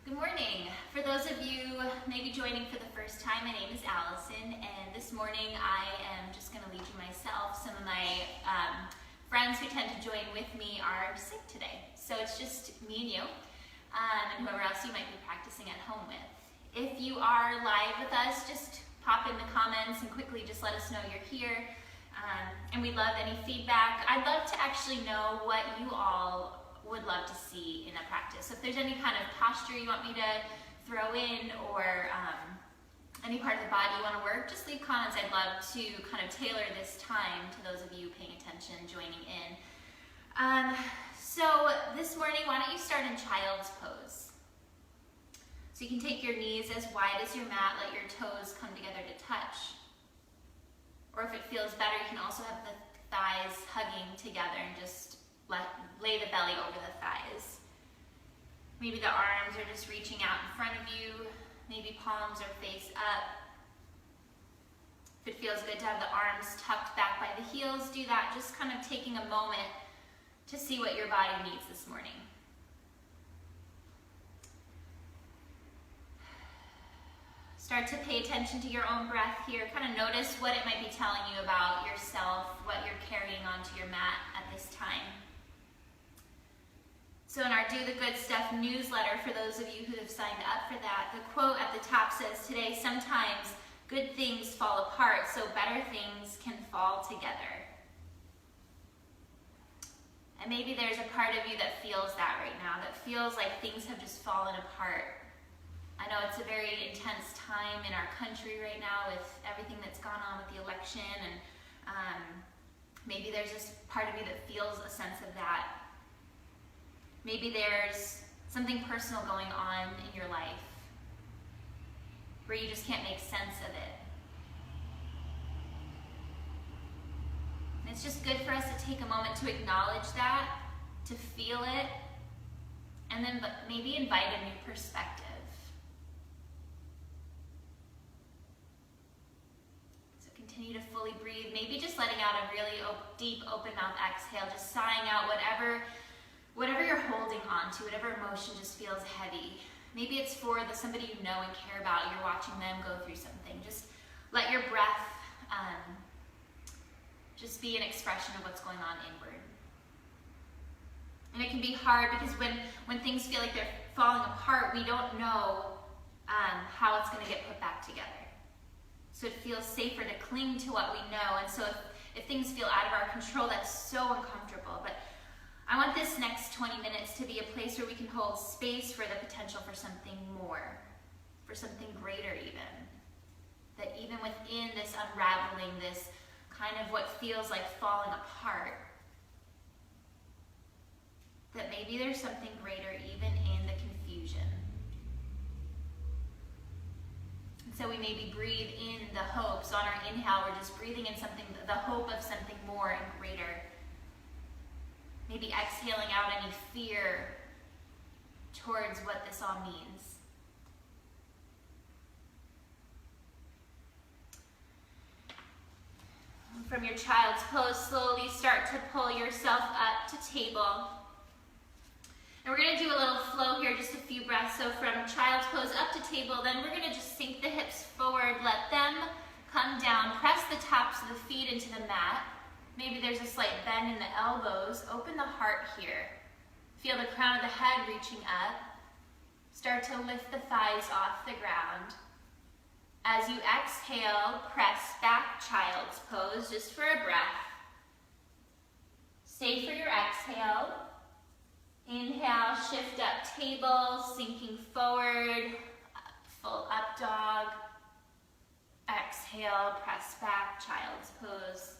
Good morning. For those of you maybe joining for the first time, my name is Allison, and this morning I am just going to lead you myself. Some of my friends who tend to join with me are sick today, so it's just me and you, and whoever else you might be practicing at home with. If you are live with us, just pop in the comments and quickly just let us know you're here, and we'd love any feedback. I'd love to actually know what you all would love to see in a practice. So if there's any kind of posture you want me to throw in, or any part of the body you want to work, just leave comments. I'd love to kind of tailor this time to those of you paying attention, joining in. So this morning, why don't you start in child's pose? So you can take your knees as wide as your mat, let your toes come together to touch. Or if it feels better, you can also have the thighs hugging together and just lay the belly over the thighs. Maybe the arms are just reaching out in front of you. Maybe palms are face up. If it feels good to have the arms tucked back by the heels, do that. Just kind of taking a moment to see what your body needs this morning. Start to pay attention to your own breath here. Kind of notice what it might be telling you about yourself, what you're carrying onto your mat at this time. So in our Do the Good Stuff newsletter, for those of you who have signed up for that, the quote at the top says, "Today, sometimes good things fall apart, so better things can fall together." And maybe there's a part of you that feels that right now, that feels like things have just fallen apart. I know it's a very intense time in our country right now with everything that's gone on with the election, and maybe there's this part of you that feels a sense of that. Maybe there's something personal going on in your life where you just can't make sense of it. And it's just good for us to take a moment to acknowledge that, to feel it, and then maybe invite a new perspective. So continue to fully breathe, maybe just letting out a really deep open mouth exhale, just sighing out whatever you're holding on to, whatever emotion just feels heavy. Maybe it's for somebody you know and care about, you're watching them go through something. Just let your breath just be an expression of what's going on inward. And it can be hard because when things feel like they're falling apart, we don't know how it's going to get put back together. So it feels safer to cling to what we know. And so if things feel out of our control, that's so uncomfortable. But I want this next 20 minutes to be a place where we can hold space for the potential for something more, for something greater even. That even within this unraveling, this kind of what feels like falling apart, that maybe there's something greater even in the confusion. And so we maybe breathe in the hope. So on our inhale, we're just breathing in something, the hope of something more and greater. Maybe exhaling out any fear towards what this all means. From your child's pose, slowly start to pull yourself up to table. And we're going to do a little flow here, just a few breaths. So from child's pose up to table, then we're going to just sink the hips forward, let them come down, press the tops of the feet into the mat. Maybe there's a slight bend in the elbows. Open the heart here. Feel the crown of the head reaching up. Start to lift the thighs off the ground. As you exhale, press back child's pose just for a breath. Stay for your exhale. Inhale, shift up table, sinking forward, full up dog. Exhale, press back child's pose.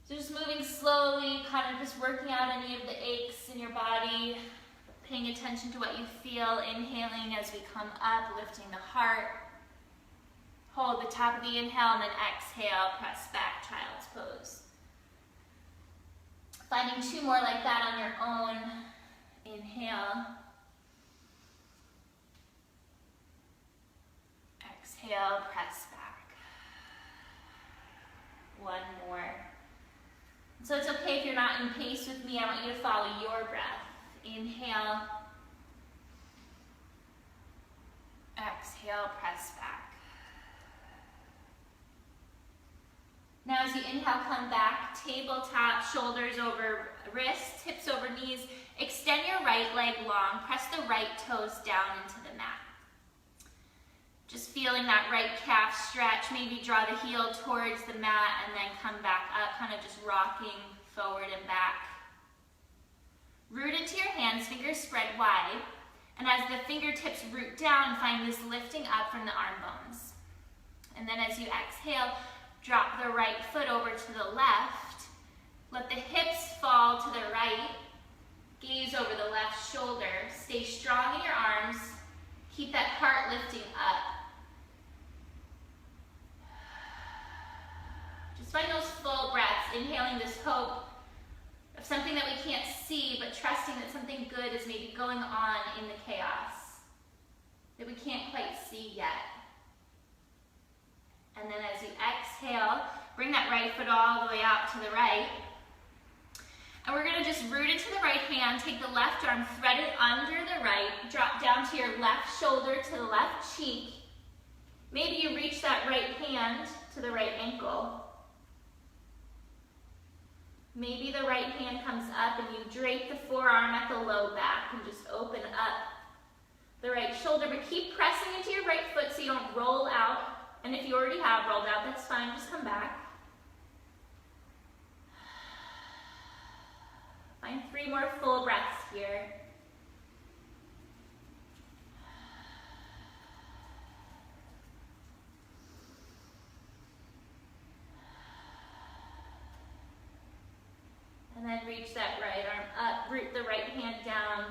So just moving slowly, kind of just working out any of the aches in your body, paying attention to what you feel, inhaling as we come up, lifting the heart. Hold the top of the inhale and then exhale, press back, child's pose. Finding two more like that on your own. Inhale. Exhale, press back. One more. So it's okay if you're not in pace with me. I want you to follow your breath. Inhale. exhale, press back. Now as you inhale, come back, tabletop, shoulders over wrists, hips over knees. Extend your right leg long, press the right toes down into the mat. Just feeling that right calf stretch, maybe draw the heel towards the mat and then come back up, kind of just rocking forward and back. Root into your hands, fingers spread wide, and as the fingertips root down, find this lifting up from the arm bones. And then as you exhale, drop the right foot over to the left. Let the hips fall to the right. Gaze over the left shoulder. Stay strong in your arms. Keep that heart lifting up. Just find those full breaths, inhaling this hope of something that we can't see, but trusting that something good is maybe going on in the chaos that we can't quite see yet. And then as you exhale, bring that right foot all the way out to the right. And we're going to just root into the right hand, take the left arm, thread it under the right, drop down to your left shoulder, to the left cheek. Maybe you reach that right hand to the right ankle. Maybe the right hand comes up and you drape the forearm at the low back and just open up the right shoulder, but keep pressing into your right foot so you don't roll out. And if you already have rolled out, that's fine, just come back. Find 3 more full breaths here. And then reach that right arm up, root the right hand down,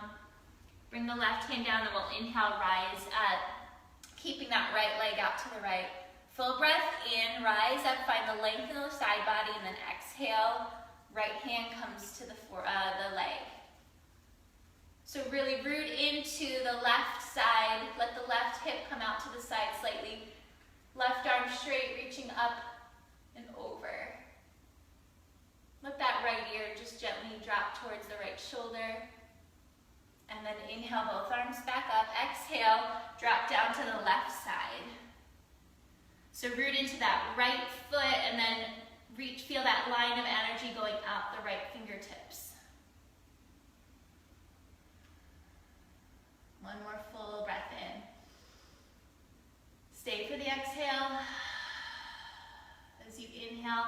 bring the left hand down, and we'll inhale, rise up, keeping that right leg out to the right. Full breath in, rise up, find the length in the side body, and then exhale, right hand comes to the leg. So really root into the left side, let the left hip come out to the side slightly, left arm straight, reaching up and over. Let that right ear just gently drop towards the right shoulder. And then inhale, both arms back up. Exhale, drop down to the left side. So root into that right foot and then feel that line of energy going out the right fingertips. One more full breath in. Stay for the exhale. As you inhale,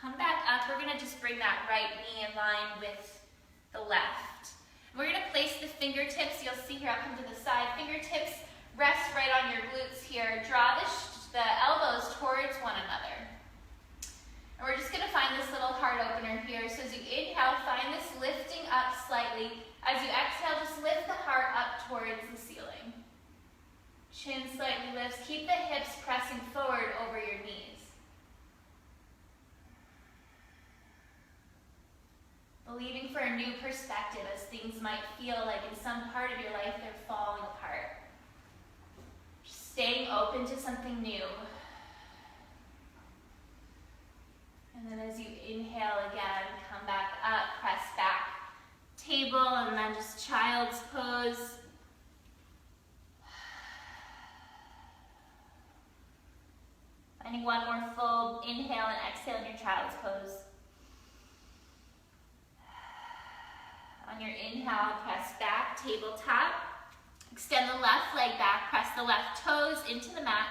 come back up. We're going to just bring that right knee in line with the left. We're going to place the fingertips. You'll see here, I'll come to the side. Fingertips rest right on your glutes here. Draw the elbows towards one another. And we're just going to find this little heart opener here. So as you inhale, find this lifting up slightly. As you exhale, just lift the heart up towards the ceiling. Chin slightly lifts. Keep the hips pressing forward over your knees. Believing for a new perspective as things might feel like in some part of your life they're falling apart. Just staying open to something new. And then as you inhale again, come back up, press back, table, and then just child's pose. Finding one more full inhale and exhale in your child's pose. On your inhale, press back, tabletop. Extend the left leg back, press the left toes into the mat.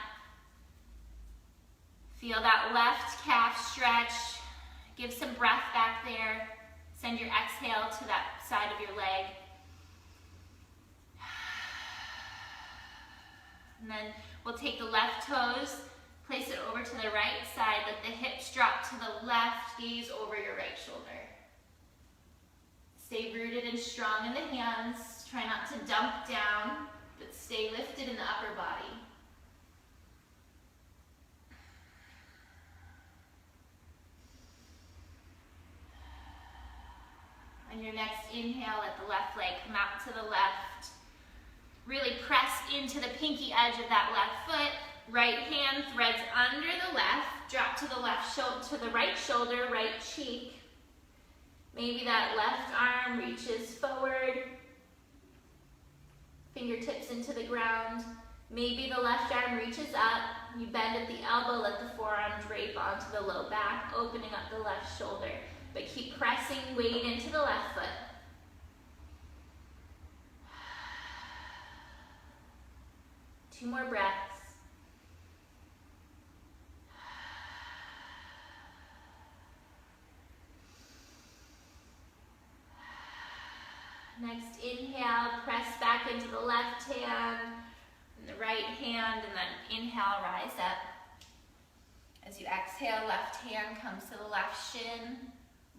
Feel that left calf stretch. Give some breath back there. Send your exhale to that side of your leg. And then we'll take the left toes, place it over to the right side, let the hips drop to the left, gaze over your right shoulder. Stay rooted and strong in the hands. Try not to dump down, but stay lifted in the upper body. On your next inhale, let the left leg come out to the left. Really press into the pinky edge of that left foot. Right hand threads under the left. Drop to the left shoulder, to the right shoulder, right cheek. Maybe that left arm reaches forward. Fingertips into the ground. Maybe the left arm reaches up, you bend at the elbow, let the forearm drape onto the low back, opening up the left shoulder. But keep pressing weight into the left foot. Two more breaths. Next, inhale, press back into the left hand and the right hand, and then inhale, rise up. As you exhale, left hand comes to the left shin.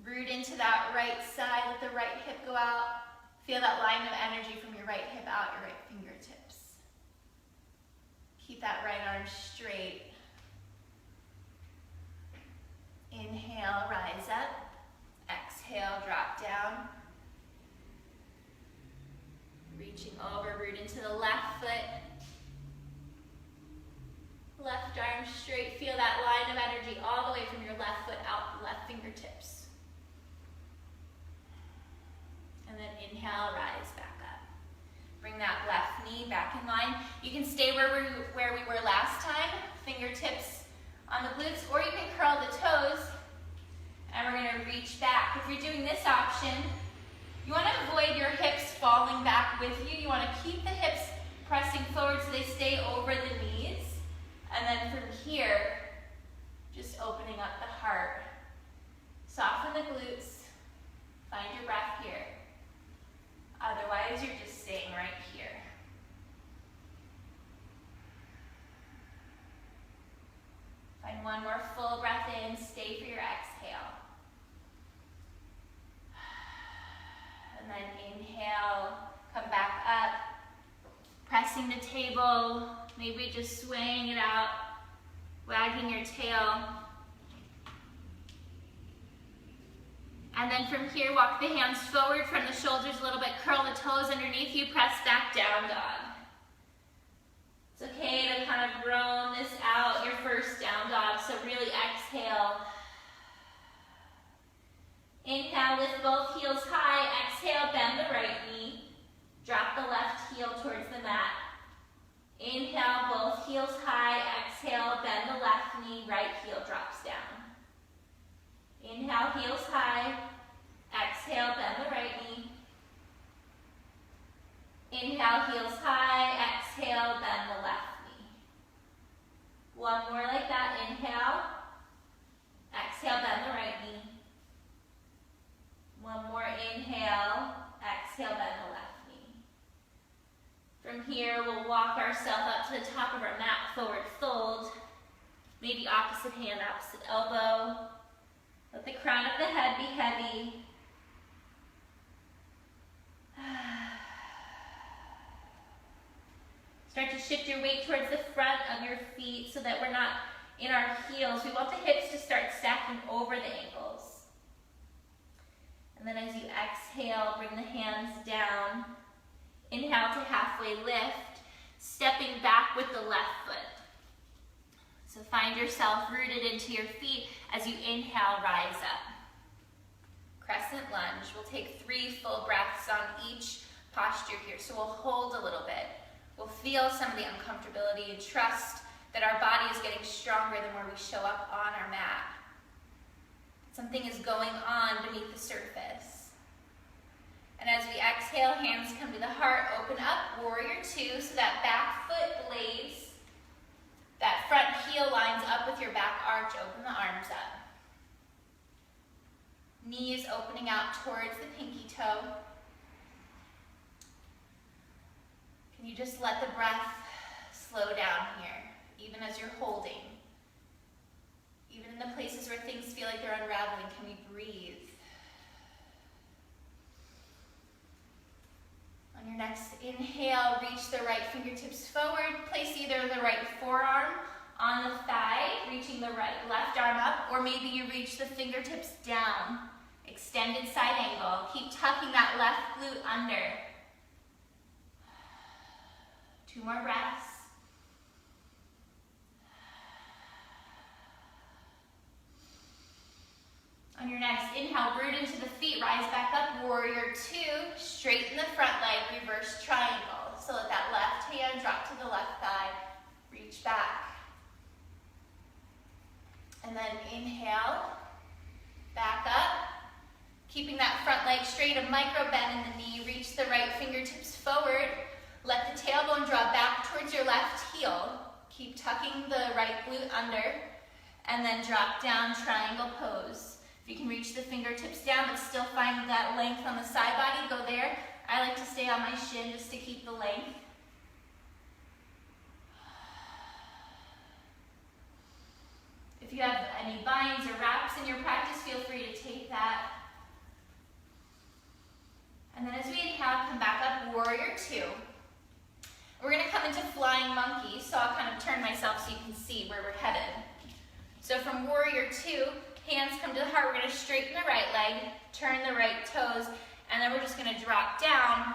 Root into that right side, let the right hip go out. Feel that line of energy from your right hip out, your right fingertips. Keep that right arm straight. Inhale, rise up. Exhale, drop down. Reaching over, root into the left foot. Left arm straight. Feel that line of energy all the way from your left foot out the left fingertips. And then inhale, rise back up. Bring that left knee back in line. You can stay where we were last time, fingertips on the glutes, or you can curl the toes. And we're going to reach back. If you're doing this option, you want to avoid your hips falling back with you. You want to keep the hips pressing forward so they stay over the knees. And then from here, just opening up the heart. Soften the glutes. Find your breath here. Otherwise, you're just staying right here. Find one more full breath in. Stay for your exhale. And then inhale, come back up, pressing the table, maybe just swaying it out, wagging your tail. And then from here, walk the hands forward from the shoulders a little bit, curl the toes underneath you, press back down dog. It's okay to kind of groan this out, your first down dog, so really exhale. Inhale, lift both heels high. Exhale, bend the right knee. Drop the left heel towards the mat. Inhale, both heels high. Exhale, bend the left knee. Right heel drops down. Inhale, heels high. Exhale, bend the right knee. Inhale, heels high. Exhale, bend the left knee. One more like that. Inhale. Exhale, bend the right knee. One more inhale, exhale, bend the left knee. From here, we'll walk ourselves up to the top of our mat, forward fold. Maybe opposite hand, opposite elbow. Let the crown of the head be heavy. Start to shift your weight towards the front of your feet so that we're not in our heels. We want the hips to start stacking over the ankles. And then as you exhale, bring the hands down. Inhale to halfway lift, stepping back with the left foot. So find yourself rooted into your feet as you inhale, rise up. Crescent lunge. We'll take 3 full breaths on each posture here. So we'll hold a little bit. We'll feel some of the uncomfortability and trust that our body is getting stronger the more we show up on our mat. Something is going on beneath the surface. And as we exhale, hands come to the heart, open up, warrior 2, so that back foot blades, that front heel lines up with your back arch, open the arms up. Knees opening out towards the pinky toe. Can you just let the breath slow down here, even as you're holding? Even in the places where things feel like they're unraveling, can we breathe? On your next inhale, reach the right fingertips forward. Place either the right forearm on the thigh, reaching the left arm up, or maybe you reach the fingertips down. Extended side angle. Keep tucking that left glute under. 2 more breaths. On your next inhale, root into the feet, rise back up, warrior 2, straighten the front leg, reverse triangle. So let that left hand drop to the left thigh, reach back. And then inhale, back up. Keeping that front leg straight, a micro bend in the knee, reach the right fingertips forward. Let the tailbone draw back towards your left heel. Keep tucking the right glute under, and then drop down, triangle pose. If you can reach the fingertips down, but still find that length on the side body, go there. I like to stay on my shin just to keep the length. If you have any binds or wraps in your practice, feel free to take that. And then as we inhale, come back up, warrior two. We're gonna come into flying monkey, so I'll kind of turn myself so you can see where we're headed. So from warrior two, hands come to the heart, we're gonna straighten the right leg, turn the right toes, and then we're just gonna drop down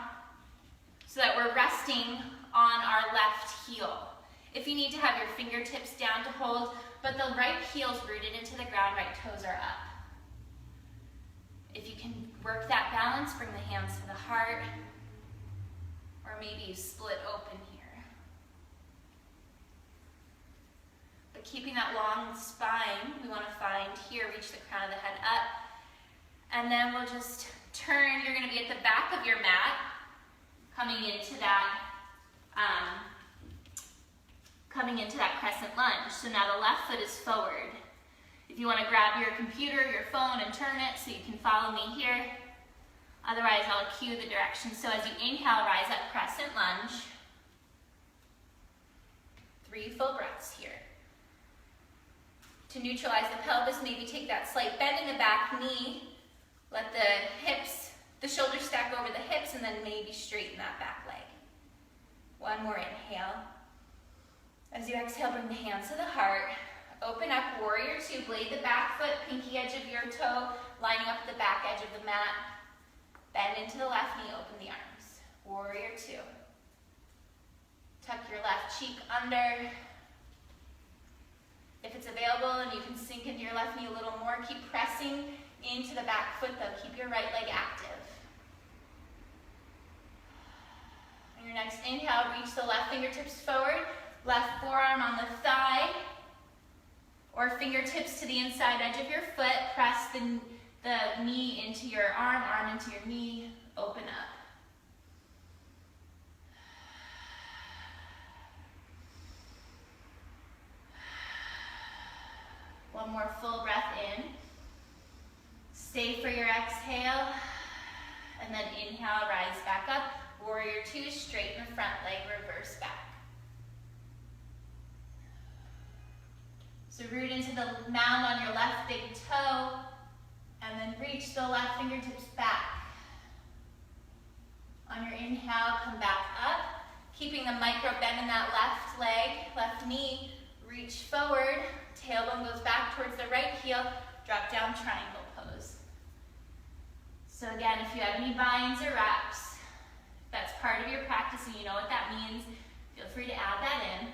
so that we're resting on our left heel. If you need to have your fingertips down to hold, but the right heel's rooted into the ground, right toes are up. If you can work that balance, bring the hands to the heart, or maybe you split open here. But keeping that long spine, we want to find here, reach the crown of the head up, and then we'll just turn. You're going to be at the back of your mat, coming into that crescent lunge. So now the left foot is forward. If you want to grab your computer, your phone, and turn it so you can follow me here. Otherwise, I'll cue the direction. So as you inhale, rise up, crescent lunge. 3 full breaths here. To neutralize the pelvis, maybe take that slight bend in the back knee. Let the shoulders stack over the hips, and then maybe straighten that back leg. One more inhale. As you exhale, bring the hands to the heart. Open up, warrior two. Blade the back foot, pinky edge of your toe, lining up the back edge of the mat. Bend into the left knee, open the arms. Warrior two. Tuck your left cheek under. If it's available and you can sink into your left knee a little more, keep pressing into the back foot though. Keep your right leg active. On your next inhale, reach the left fingertips forward. Left forearm on the thigh, or fingertips to the inside edge of your foot. Press the knee into your arm into your knee. Open up. One more full breath in. Stay for your exhale, and then inhale, rise back up. Warrior two, straighten the front leg, reverse back. So root into the mound on your left big toe, and then reach the left fingertips back. On your inhale, come back up, keeping the micro bend in that left leg, left knee, reach forward, tailbone goes back towards the right heel, drop down, triangle pose. So again, if you have any binds or wraps, if that's part of your practice and you know what that means, feel free to add that in.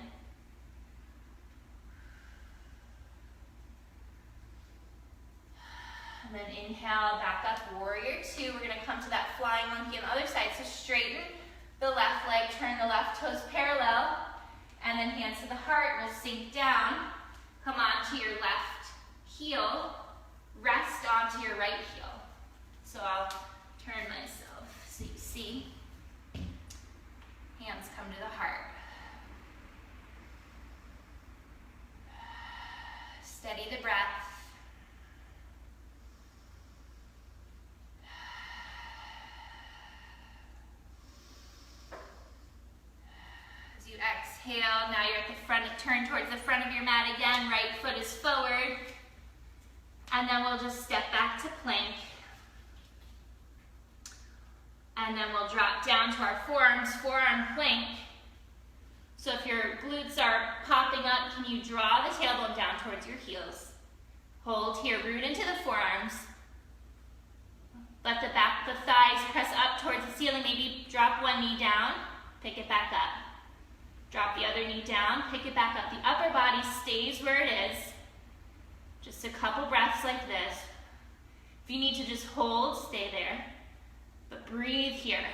And then inhale, back up, warrior two. We're going to come to that flying monkey on the other side. So straighten the left leg, turn the left toes parallel, and then hands to the heart. We'll sink down, come onto your left heel, rest onto your right heel. So I'll turn myself so you see. Hands come to the heart. Steady the breath. Exhale, now you're at the front, turn towards the front of your mat again, right foot is forward, and then we'll just step back to plank, and then we'll drop down to our forearms, forearm plank. So if your glutes are popping up, can you draw the tailbone down towards your heels? Hold here, root into the forearms. Let the thighs press up towards the ceiling, maybe drop one knee down, pick it back up. Drop the other knee down, pick it back up. The upper body stays where it is. Just a couple breaths like this. If you need to just hold, stay there. But breathe here.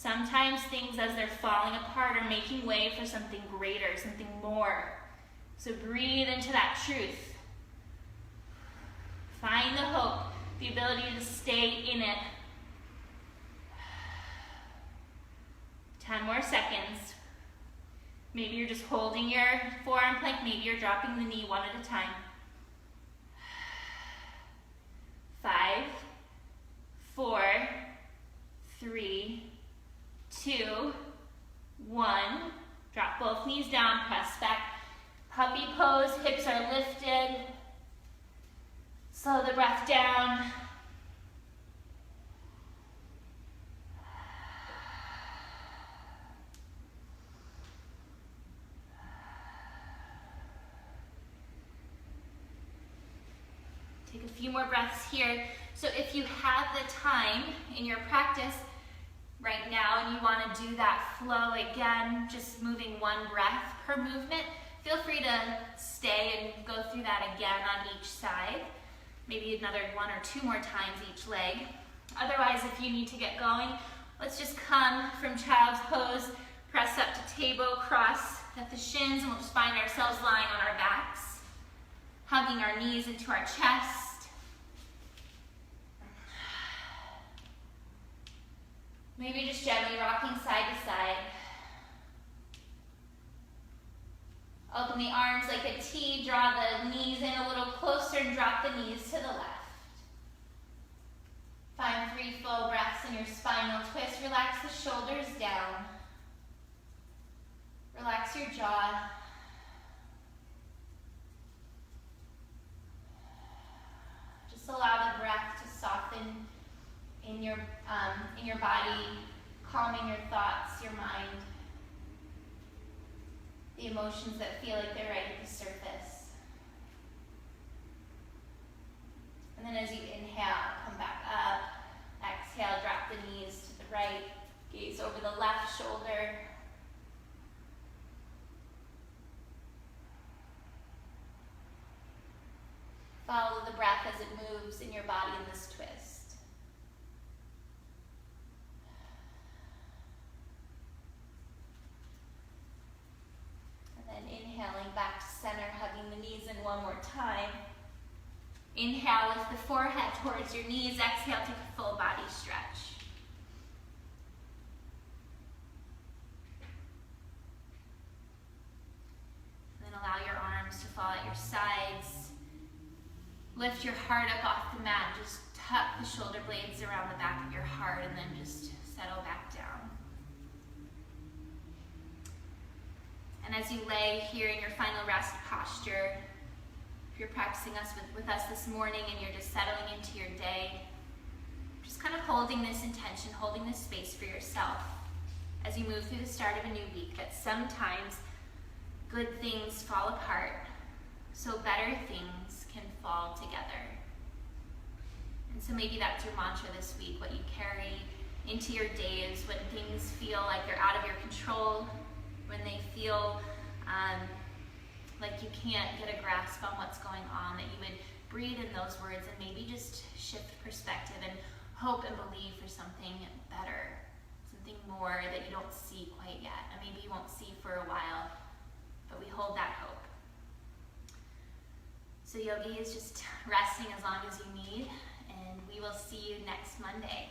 Sometimes things as they're falling apart are making way for something greater, something more. So breathe into that truth. Find the hope, the ability to stay in it. 10 more seconds. Maybe you're just holding your forearm plank. Maybe you're dropping the knee one at a time. 5, 4, 3, 2, 1. Drop both knees down, press back. Puppy pose, hips are lifted. Slow the breath down. Take a few more breaths here. So if you have the time in your practice right now and you want to do that flow again, just moving one breath per movement, feel free to stay and go through that again on each side. Maybe another 1 or 2 more times each leg. Otherwise, if you need to get going, let's just come from child's pose, press up to table, cross at the shins, and we'll just find ourselves lying on our backs, hugging our knees into our chest. Maybe just gently rocking side to side. Open the arms like a T, draw the knees in a little closer and drop the knees to the left. Find 3 full breaths in your spinal twist. Relax the shoulders down. Relax your jaw. Just allow the breath to soften in your body, calming your thoughts, your mind. The emotions that feel like they're right at the surface. And then as you inhale, come back up. Exhale, drop the knees to the right. Gaze over the left shoulder. Follow the breath as it moves in your body in this twist. And inhaling back to center, hugging the knees in one more time. Inhale, lift the forehead towards your knees. Exhale, take a full body stretch. And then allow your arms to fall at your sides. Lift your heart up off the mat. Just tuck the shoulder blades around the back of your heart and then just settle back down. And as you lay here in your final rest posture, if you're practicing with us this morning and you're just settling into your day, just kind of holding this intention, holding this space for yourself as you move through the start of a new week, that sometimes good things fall apart so better things can fall together. And so maybe that's your mantra this week, what you carry into your days when things feel like they're out of your control, when they feel like you can't get a grasp on what's going on, that you would breathe in those words and maybe just shift perspective and hope and believe for something better, something more that you don't see quite yet, and maybe you won't see for a while, but we hold that hope. So yogi is just resting as long as you need, and we will see you next Monday.